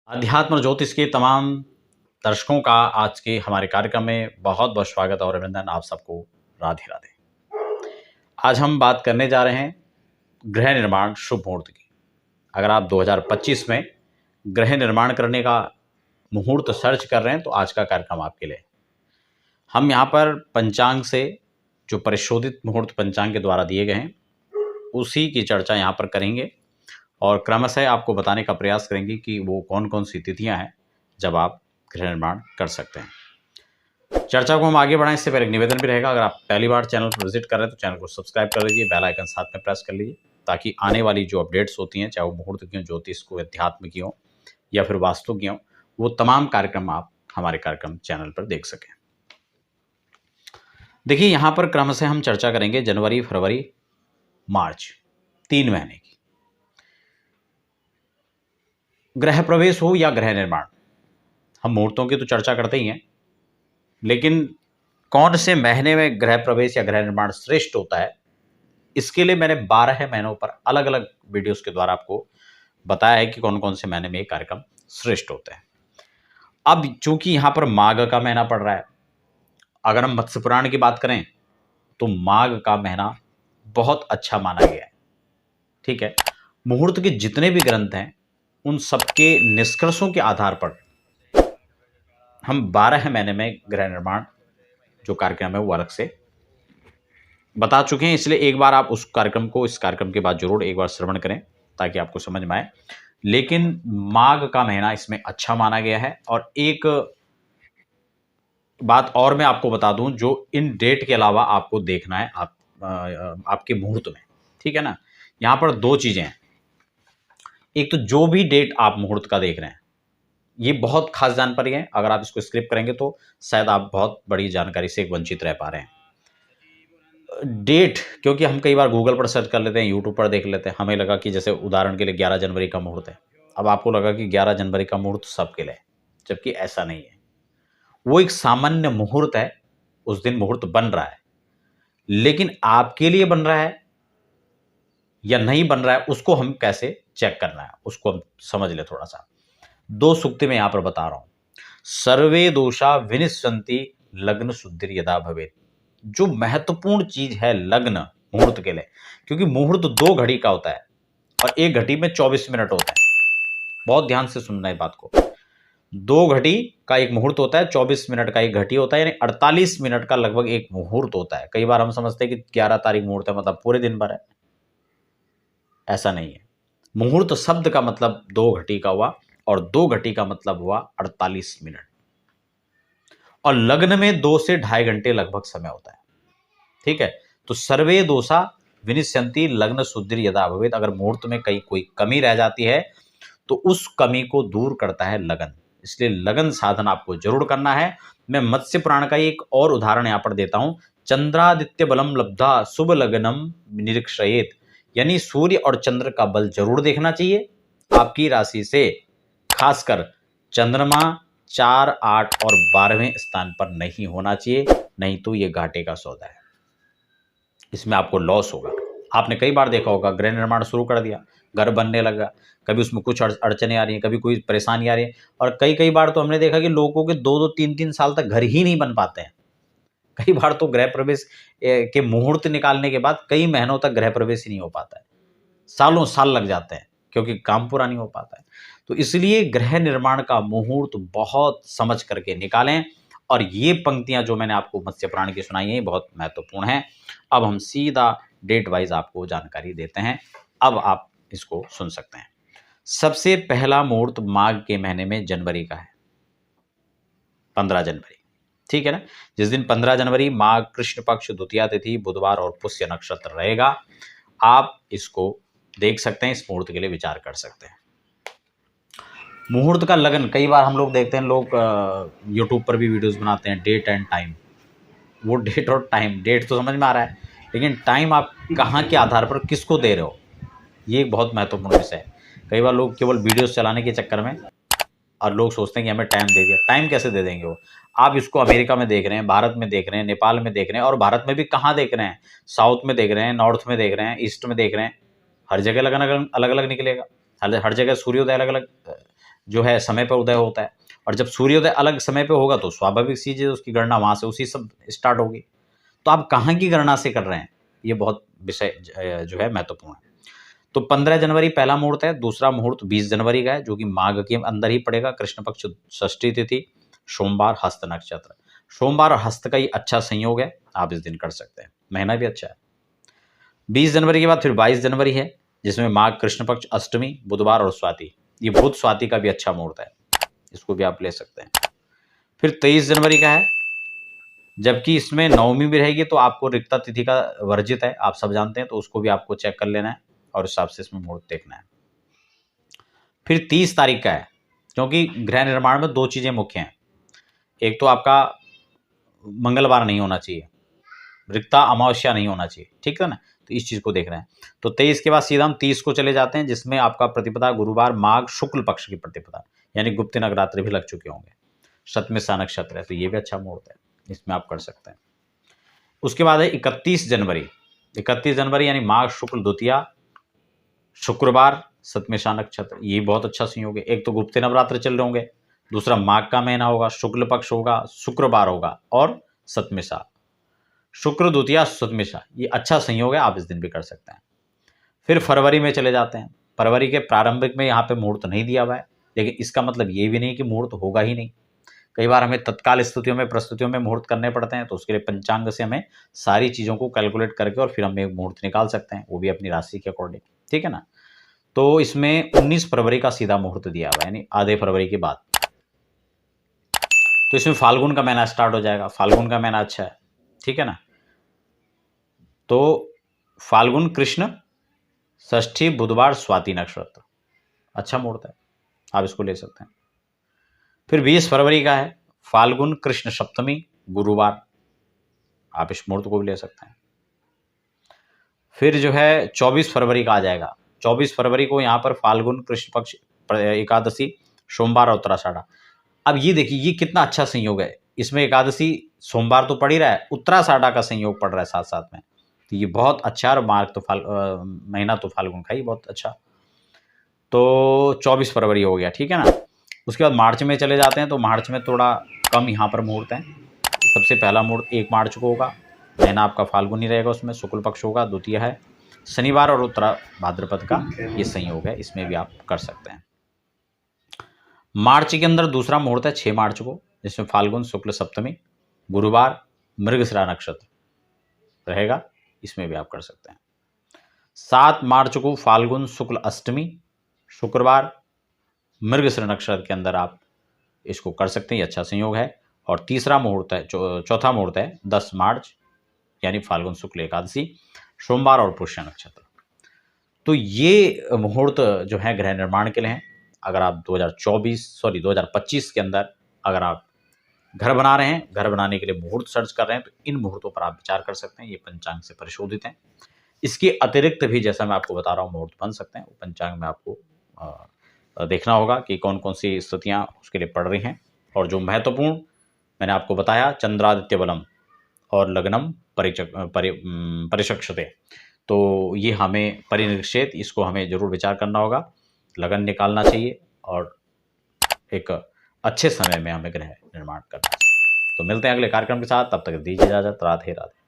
अध्यात्म ज्योतिष के तमाम दर्शकों का आज के हमारे कार्यक्रम में बहुत बहुत स्वागत और अभिनंदन। आप सबको राधे राधे। आज हम बात करने जा रहे हैं गृह निर्माण शुभ मुहूर्त की। अगर आप 2025 में गृह निर्माण करने का मुहूर्त सर्च कर रहे हैं तो आज का कार्यक्रम आपके लिए। हम यहाँ पर पंचांग से जो परिशोधित मुहूर्त पंचांग के द्वारा दिए गए हैं उसी की चर्चा यहाँ पर करेंगे और क्रमशः आपको बताने का प्रयास करेंगे कि वो कौन कौन सी तिथियां हैं जब आप गृह निर्माण कर सकते हैं। चर्चा को हम आगे बढ़ाएं इससे पहले एक निवेदन भी रहेगा। अगर आप पहली बार चैनल पर विजिट कर रहे हैं तो चैनल को सब्सक्राइब कर लीजिए, बेल आइकन साथ में प्रेस कर लीजिए ताकि आने वाली जो अपडेट्स होती हैं, चाहे वो मुहूर्त की हो, ज्योतिष को, अध्यात्म की हो या फिर वास्तु की हो, वो तमाम कार्यक्रम आप हमारे कार्यक्रम चैनल पर देख सकें। देखिए, यहाँ पर क्रमशः हम चर्चा करेंगे जनवरी, फरवरी, मार्च 3 महीने की। गृह प्रवेश हो या गृह निर्माण, हम मुहूर्तों की तो चर्चा करते ही हैं, लेकिन कौन से महीने में गृह प्रवेश या गृह निर्माण श्रेष्ठ होता है, इसके लिए मैंने 12 महीनों पर अलग अलग वीडियोस के द्वारा आपको बताया है कि कौन कौन से महीने में ये कार्यक्रम श्रेष्ठ होते हैं। अब चूंकि यहां पर माघ का महीना पड़ रहा है, अगर हम मत्स्य पुराण की बात करें तो माघ का महीना बहुत अच्छा माना गया है। ठीक है, मुहूर्त के जितने भी ग्रंथ हैं उन सबके निष्कर्षों के आधार पर हम 12 महीने में गृह निर्माण जो कार्यक्रम है वो अलग से बता चुके हैं, इसलिए एक बार आप उस कार्यक्रम को इस कार्यक्रम के बाद जरूर एक बार श्रवण करें ताकि आपको समझ में आए। लेकिन माघ का महीना इसमें अच्छा माना गया है। और एक बात और मैं आपको बता दूं जो इन डेट के अलावा आपको देखना है आपके मुहूर्त में, ठीक है ना। यहां पर 2 चीजें हैं। एक तो जो भी डेट आप मुहूर्त का देख रहे हैं ये बहुत खास जानकारी है, अगर आप इसको स्किप करेंगे तो शायद आप बहुत बड़ी जानकारी से वंचित रह पा रहे हैं। डेट, क्योंकि हम कई बार गूगल पर सर्च कर लेते हैं, यूट्यूब पर देख लेते हैं, हमें लगा कि जैसे उदाहरण के लिए 11 जनवरी का मुहूर्त है, अब आपको लगा कि 11 जनवरी का मुहूर्त सबके लिए, जबकि ऐसा नहीं है। वो एक सामान्य मुहूर्त है, उस दिन मुहूर्त बन रहा है, लेकिन आपके लिए बन रहा है या नहीं बन रहा है उसको हम कैसे चेक करना है उसको हम समझ ले थोड़ा सा। 2 सूक्ति में यहां पर बता रहा हूं। सर्वे दोषा विनिश्चन्ति लग्न शुद्धिर यदा भवेत। जो महत्वपूर्ण चीज है लग्न मुहूर्त के लिए, क्योंकि मुहूर्त 2 घड़ी का होता है और 1 घड़ी में 24 मिनट होता है। बहुत ध्यान से सुनना है बात को। 2 घड़ी का एक मुहूर्त होता है, 24 मिनट का एक घटी होता है, यानी 48 मिनट का लगभग एक मुहूर्त होता है। कई बार हम समझते हैं कि 11 तारीख मुहूर्त है मतलब पूरे दिन भर है, ऐसा नहीं है। मुहूर्त शब्द का मतलब 2 घटी का हुआ और 2 घटी का मतलब हुआ 48 मिनट। और लग्न में 2 से 2.5 घंटे लगभग समय होता है। ठीक है, तो सर्वे दोषा विनिश्चन्ति लग्न शुद्धिर यदा भवेत। अगर मुहूर्त में कहीं कोई कमी रह जाती है तो उस कमी को दूर करता है लगन, इसलिए लगन साधन आपको जरूर करना है। मैं मत्स्य पुराण का एक और उदाहरण यहां पर देता हूं। चंद्रादित्य बलम लब्धा शुभ लगनम निरीक्षयेत, यानी सूर्य और चंद्र का बल जरूर देखना चाहिए आपकी राशि से। खासकर चंद्रमा 4, 8 और 12वें स्थान पर नहीं होना चाहिए, नहीं तो ये घाटे का सौदा है, इसमें आपको लॉस होगा। आपने कई बार देखा होगा गृह निर्माण शुरू कर दिया, घर बनने लगा, कभी उसमें कुछ अड़चने आ रही हैं, कभी कोई परेशानी आ रही है, और कई बार तो हमने देखा कि लोगों के 2-2, 3-3 साल तक घर ही नहीं बन पाते हैं। कई बार तो गृह प्रवेश के मुहूर्त निकालने के बाद कई महीनों तक गृह प्रवेश ही नहीं हो पाता है, सालों साल लग जाते हैं क्योंकि काम पूरा नहीं हो पाता है। तो इसलिए गृह निर्माण का मुहूर्त बहुत समझ करके निकालें। और ये पंक्तियां जो मैंने आपको मत्स्य पुराण की सुनाई हैं बहुत महत्वपूर्ण हैं। अब हम सीधा डेट वाइज आपको जानकारी देते हैं, अब आप इसको सुन सकते हैं। सबसे पहला मुहूर्त माघ के महीने में जनवरी का है, 15 जनवरी, ठीक है ना। जिस दिन 15 जनवरी माघ कृष्ण पक्ष द्वितीया तिथि बुधवार और पुष्य नक्षत्र रहेगा, आप इसको देख सकते हैं, इस मुहूर्त के लिए विचार कर सकते हैं। मुहूर्त का लगन, कई बार हम लोग देखते हैं, लोग यूट्यूब पर भी वीडियोस बनाते हैं डेट एंड टाइम। वो डेट और टाइम, डेट तो समझ में आ रहा है, लेकिन टाइम आप कहाँ के आधार पर किसको दे रहे हो, ये एक बहुत महत्वपूर्ण विषय है। कई बार लोग केवल वीडियोस चलाने के चक्कर में और लोग सोचते हैं कि हमें टाइम दे दिया। टाइम कैसे दे देंगे वो? आप इसको अमेरिका में देख रहे हैं, भारत में देख रहे हैं, नेपाल में देख रहे हैं, और भारत में भी कहाँ देख रहे हैं, साउथ में देख रहे हैं, नॉर्थ में देख रहे हैं, ईस्ट में देख रहे हैं, हर जगह लगन अलग अलग निकलेगा। हर जगह सूर्योदय अलग अलग जो है समय पर उदय होता है, और जब सूर्योदय अलग समय पे होगा तो स्वाभाविक चीज़ है, उसकी गणना वहाँ से उसी सब स्टार्ट होगी। तो आप कहाँ की गणना से कर रहे हैं, ये बहुत विषय जो है महत्वपूर्ण है। तो 15 जनवरी पहला मुहूर्त है, दूसरा मुहूर्त 20 जनवरी का है, जो कि माघ के अंदर ही पड़ेगा, कृष्ण पक्ष षष्ठी तिथि, सोमवार, हस्त नक्षत्र। सोमवार और हस्त का ही अच्छा संयोग है, आप इस दिन कर सकते हैं, महीना भी अच्छा है। 20 जनवरी के बाद फिर 22 जनवरी है, जिसमें माघ, कृष्ण पक्ष, अष्टमी, बुधवार और स्वाति। ये बुध स्वाति का भी अच्छा मुहूर्त है, इसको भी आप ले सकते हैं। फिर 23 जनवरी का है, जबकि इसमें नवमी भी रहेगी, तो आपको रिक्ता तिथि का वर्जित है, आप सब जानते हैं, तो उसको भी आपको चेक कर लेना है और उस हिसाब से इसमें मुहूर्त देखना है। फिर 30 तारीख का है, क्योंकि गृह निर्माण में 2 चीज़ें मुख्य हैं। एक तो आपका मंगलवार नहीं होना चाहिए, रिक्ता अमावस्या नहीं होना चाहिए, ठीक है ना, तो इस चीज़ को देख रहे हैं। तो 23 के बाद सीधा हम 30 को चले जाते हैं, जिसमें आपका प्रतिपदा गुरुवार, माघ शुक्ल पक्ष की प्रतिपदा, यानी गुप्त नवरात्रि भी लग चुके होंगे, शतमिसा नक्षत्र है, तो ये भी अच्छा मुहूर्त है, इसमें आप कर सकते हैं। उसके बाद है 31 जनवरी। 31 जनवरी यानी माघ शुक्ल द्वितीया, शुक्रवार, शतमिसा नक्षत्र, ये बहुत अच्छा संयोग है। एक तो गुप्त नवरात्र चल रहे होंगे, दूसरा माघ का महीना होगा, शुक्ल पक्ष होगा, शुक्रवार होगा और शतमिसा, शुक्र द्वितीया शतमिसा, ये अच्छा संयोग है, आप इस दिन भी कर सकते हैं। फिर फरवरी में चले जाते हैं। फरवरी के प्रारंभिक में यहाँ पे मुहूर्त नहीं दिया हुआ है, लेकिन इसका मतलब ये भी नहीं कि मुहूर्त होगा ही नहीं। कई बार हमें तत्काल स्थितियों में, परिस्थितियों में मुहूर्त करने पड़ते हैं, तो उसके लिए पंचांग से हमें सारी चीज़ों को कैलकुलेट करके और फिर हम एक मुहूर्त निकाल सकते हैं, वो भी अपनी राशि के अकॉर्डिंग, ठीक है ना। तो इसमें 19 फरवरी का सीधा मुहूर्त दिया हुआ है, यानी आधे फरवरी के बाद। तो इसमें फाल्गुन का महीना स्टार्ट हो जाएगा, फाल्गुन का महीना अच्छा है, ठीक है ना। तो फाल्गुन कृष्ण षष्ठी, बुधवार, स्वाति नक्षत्र, अच्छा मुहूर्त है, आप इसको ले सकते हैं। फिर 20 फरवरी का है, फाल्गुन कृष्ण सप्तमी, गुरुवार, आप इस मुहूर्त को भी ले सकते हैं। फिर जो है 24 फरवरी का आ जाएगा। 24 फरवरी को यहाँ पर फाल्गुन कृष्ण पक्ष एकादशी, सोमवार और उत्तराषाढ़ा। अब ये देखिए, ये कितना अच्छा संयोग है, इसमें एकादशी सोमवार तो पड़ ही रहा है, उत्तराषाढ़ा का संयोग पड़ रहा है साथ साथ में, तो ये बहुत अच्छा, और मार्ग तो महीना तो फाल्गुन का ही बहुत अच्छा। तो 24 फरवरी हो गया, ठीक है ना। उसके बाद मार्च में चले जाते हैं, तो मार्च में थोड़ा कम यहाँ पर मुहूर्त हैं। सबसे पहला मुहूर्त 1 मार्च को होगा, महीना आपका फाल्गुन ही रहेगा, उसमें शुक्ल पक्ष होगा, द्वितीय है, शनिवार और उत्तरा भाद्रपद का ये संयोग है, इसमें भी आप कर सकते हैं। मार्च के अंदर दूसरा मुहूर्त है 6 मार्च को, जिसमें फाल्गुन शुक्ल सप्तमी, गुरुवार, मृगशिरा नक्षत्र रहेगा, इसमें भी आप कर सकते हैं। 7 मार्च को फाल्गुन शुक्ल अष्टमी, शुक्रवार, मृगशिरा नक्षत्र के अंदर आप इसको कर सकते हैं, ये अच्छा संयोग है। और तीसरा मुहूर्त है, चौथा मुहूर्त है 10 मार्च, यानी फाल्गुन शुक्ल एकादशी, सोमवार और पुष्य नक्षत्र। तो ये मुहूर्त जो है गृह निर्माण के लिए हैं। अगर आप 2025 के अंदर अगर आप घर बना रहे हैं, घर बनाने के लिए मुहूर्त सर्च कर रहे हैं, तो इन मुहूर्तों पर आप विचार कर सकते हैं, ये पंचांग से परिशोधित हैं। इसके अतिरिक्त भी जैसा मैं आपको बता रहा हूँ मुहूर्त बन सकते हैं, वो पंचांग में आपको देखना होगा कि कौन कौन सी स्थितियाँ उसके लिए पड़ रही हैं। और जो महत्वपूर्ण मैंने आपको बताया, चंद्रादित्य बलम और लग्नम परिचक्षते, तो ये हमें परिनिक्षेत, इसको हमें जरूर विचार करना होगा, लगन निकालना चाहिए और एक अच्छे समय में हमें गृह निर्माण करना चाहिए। तो मिलते हैं अगले कार्यक्रम के साथ, तब तक दीजिए इजाजत, राधे राधे।